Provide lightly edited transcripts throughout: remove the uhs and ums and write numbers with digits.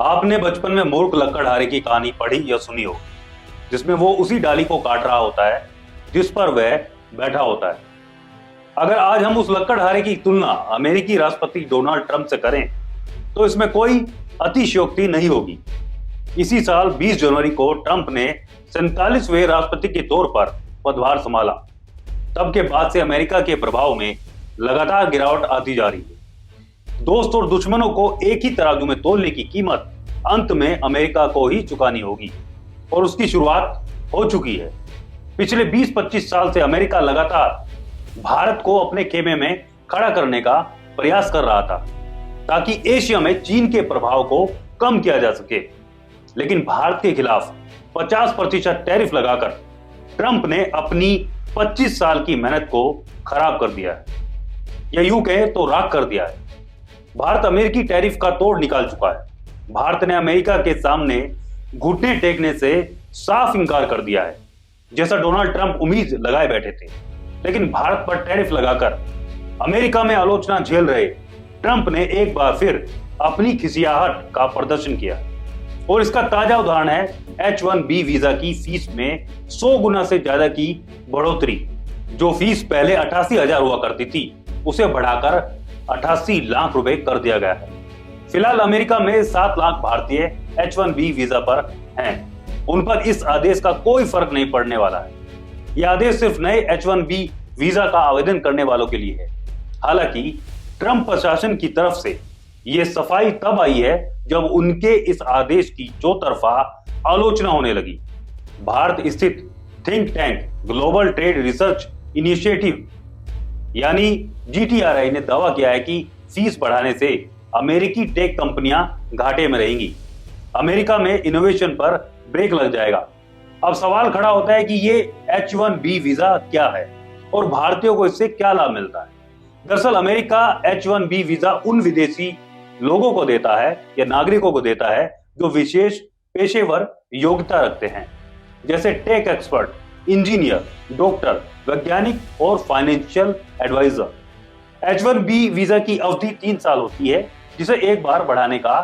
आपने बचपन में मूर्ख लकड़हारे की कहानी पढ़ी या सुनी हो, जिसमें वो उसी डाली को काट रहा होता है जिस पर वह बैठा होता है। अगर आज हम उस लकड़हारे की तुलना अमेरिकी राष्ट्रपति डोनाल्ड ट्रंप से करें तो इसमें कोई अतिशयोक्ति नहीं होगी। इसी साल 20 जनवरी को ट्रंप ने 47वें राष्ट्रपति के तौर पर पदभार संभाला। तब के बाद से अमेरिका के प्रभाव में लगातार गिरावट आती जा रही है। दोस्त और दुश्मनों को एक ही तराजू में तोलने की कीमत अंत में अमेरिका को ही चुकानी होगी और उसकी शुरुआत हो चुकी है। पिछले 20-25 साल से अमेरिका लगातार भारत को अपने खेमे में खड़ा करने का प्रयास कर रहा था ताकि एशिया में चीन के प्रभाव को कम किया जा सके। लेकिन भारत के खिलाफ 50% टैरिफ लगाकर ट्रंप ने अपनी 25 साल की मेहनत को खराब कर दिया है, या यूं कहे तो राख कर दिया है। भारत अमेरिकी टैरिफ का तोड़ निकाल चुका है। भारत ने अमेरिका के सामने घुटने टेकने से साफ इंकार कर दिया है, जैसा डोनाल्ड ट्रंप उम्मीद लगाए बैठे थे। लेकिन भारत पर टैरिफ लगाकर अमेरिका में आलोचना झेल रहे ट्रंप ने एक बार फिर अपनी खिसियाहट का प्रदर्शन किया और इसका ताजा उदाहरण है H-1B वीजा की फीस में 100 गुना से ज्यादा की बढ़ोतरी। जो फीस पहले 88,000 हुआ करती थी उसे बढ़ाकर 88 लाख रुपए कर दिया गया है। फिलहाल अमेरिका में 7 लाख भारतीय H-1B वीजा पर हैं। उन पर इस आदेश का कोई फर्क नहीं पड़ने वाला है। यह आदेश सिर्फ नए H-1B वीजा का आवेदन करने वालों के लिए है। हालांकि ट्रंप प्रशासन की तरफ से यह सफाई तब आई है जब उनके इस आदेश की चौतरफा आलोचना होने लगी। भारत स्थित think tank global trade research initiative यानी GTRI ने दावा किया है कि फीस बढ़ाने से अमेरिकी टेक कंपनियां घाटे में रहेंगी। अमेरिका में इनोवेशन पर ब्रेक लग जाएगा। अब सवाल खड़ा होता है कि ये H-1B वीजा क्या है और भारतीयों को इससे क्या लाभ मिलता है। दरअसल अमेरिका H-1B वीजा उन विदेशी लोगों को देता है या नागरिकों को देता है जो विशेष पेशेवर योग्यता रखते हैं, जैसे टेक एक्सपर्ट, इंजीनियर, डॉक्टर, वैज्ञानिक और फाइनेंशियल एडवाइजर। H-1B वीजा की अवधि 3 साल होती है, जिसे एक बार बढ़ाने का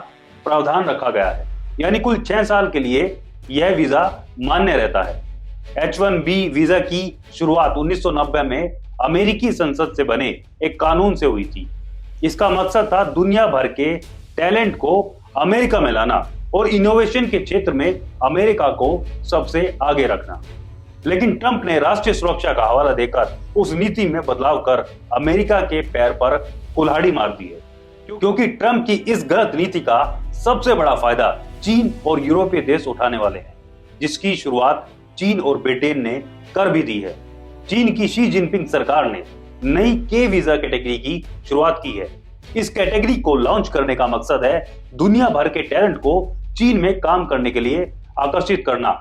प्रावधान रखा गया है, यानी कुल 6 साल के लिए यह वीजा मान्य रहता है। H-1B वीजा की शुरुआत 1990 में अमेरिकी संसद से बने एक कानून से हुई थी। इसका मकसद था दुनिया भर के टैलेंट को अमेरिका में लाना और इनोवेशन के क्षेत्र में अमेरिका को सबसे आगे रखना। लेकिन ट्रंप ने राष्ट्रीय सुरक्षा का हवाला देकर उस नीति में बदलाव कर अमेरिका के पैर पर कुल्हाड़ी मार दी है, क्योंकि ट्रंप की इस गलत नीति का सबसे बड़ा फायदा चीन और यूरोपीय देश उठाने वाले हैं, जिसकी शुरुआत चीन और ब्रिटेन ने कर भी दी है। चीन की शी जिनपिंग सरकार ने नई के वीजा कैटेगरी की शुरुआत की है। इस कैटेगरी को लॉन्च करने का मकसद है दुनिया भर के टैलेंट को चीन में काम करने के लिए आकर्षित करना।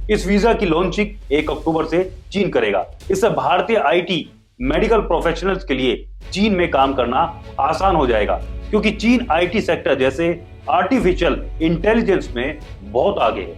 इस वीजा की लॉन्चिंग 1 अक्टूबर से चीन करेगा। इससे भारतीय IT मेडिकल प्रोफेशनल्स के लिए चीन में काम करना आसान हो जाएगा, क्योंकि चीन IT सेक्टर जैसे आर्टिफिशियल इंटेलिजेंस में बहुत आगे है।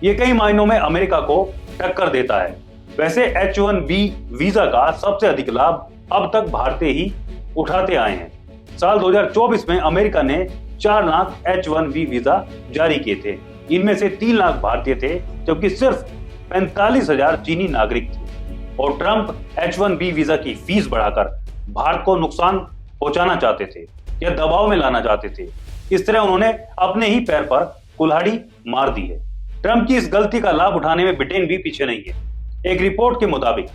ये कई मायनों में अमेरिका को टक्कर देता है। वैसे H-1B वीजा का सबसे अधिक लाभ अब तक भारतीय ही उठाते आए हैं। साल 2024 में अमेरिका ने 4 लाख H-1B वीजा जारी किए थे। इनमें से 3 लाख भारतीय थे, जबकि सिर्फ 45,000 चीनी नागरिक थे। और ट्रंप H-1B वीजा की फीस बढ़ाकर भारत को नुकसान पहुंचाना चाहते थे या दबाव में लाना चाहते थे। इस तरह उन्होंने अपने ही पैर पर कुल्हाड़ी मार दी है। ट्रंप की इस गलती का लाभ उठाने में ब्रिटेन भी पीछे नहीं है। एक रिपोर्ट के मुताबिक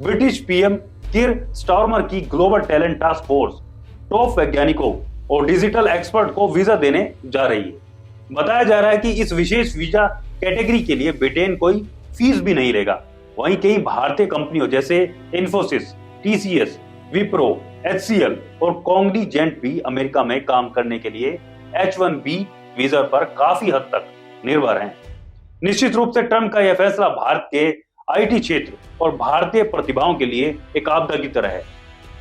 ब्रिटिश PM कीर स्टारमर की global talent task force top वैज्ञानिकों और डिजिटल एक्सपर्ट को वीजा देने जा रही है। बताया जा रहा है कि इस विशेष वीजा कैटेगरी के लिए ब्रिटेन कोई फीस भी नहीं लेगा। वहीं कई भारतीय कंपनियों जैसे इन्फोसिस, TCS, विप्रो, HCL और कॉग्निजेंट भी अमेरिका में काम करने के लिए H-1B वीजा पर काफी हद तक निर्भर हैं। निश्चित रूप से ट्रंप का यह फैसला भारत के IT क्षेत्र और भारतीय प्रतिभाओं के लिए एक आपदा की तरह है,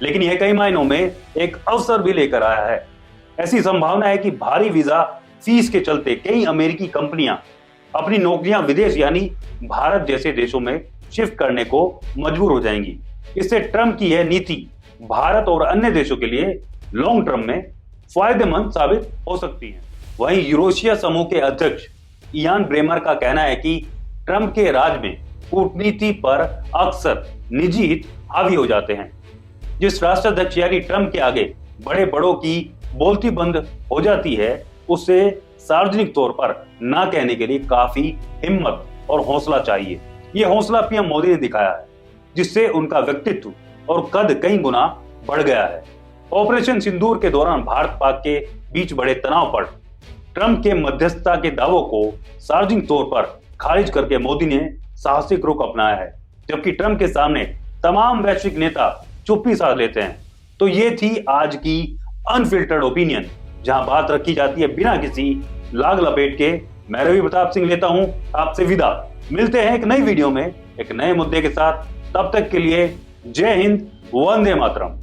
लेकिन यह कई मायनों में एक अवसर भी लेकर आया है। ऐसी संभावना है कि भारी वीजा फीस के चलते कई अमेरिकी कंपनियां अपनी नौकरियां विदेश यानी भारत जैसे देशों में शिफ्ट करने को मजबूर हो जाएंगी। इससे ट्रंप की यह नीति भारत और अन्य देशों के लिए लॉन्ग टर्म में फायदेमंद साबित हो सकती है। वहीं यूरोशिया समूह के अध्यक्ष इयान ब्रेमर का कहना है कि ट्रंप के राज में कूटनीति पर अक्सर निजी हित हावी हो जाते हैं। जिस राष्ट्राध्यक्ष यानी ट्रंप के आगे बड़े बड़ों की बोलती बंद हो जाती है, उसे सार्वजनिक तौर पर ना कहने के लिए काफी हिम्मत और हौसला चाहिए। यह हौसला पीएम मोदी ने दिखाया है, जिससे उनका व्यक्तित्व और कद कई गुना बढ़ गया है। ऑपरेशन सिंदूर के दौरान भारत पाक के बीच बड़े तनाव पर ट्रंप के मध्यस्थता के दावों को सार्वजनिक तौर पर खारिज करके मोदी ने साहसिक रुख अपनाया है, जबकि ट्रंप के सामने तमाम वैश्विक नेता चुप्पी साध लेते हैं। तो ये थी आज की अनफिल्टर्ड ओपिनियन, जहां बात रखी जाती है बिना किसी लाग लपेट के। मैं रवि प्रताप सिंह लेता हूं आपसे विदा। मिलते हैं एक नई वीडियो में एक नए मुद्दे के साथ। तब तक के लिए जय हिंद, वंदे मातरम।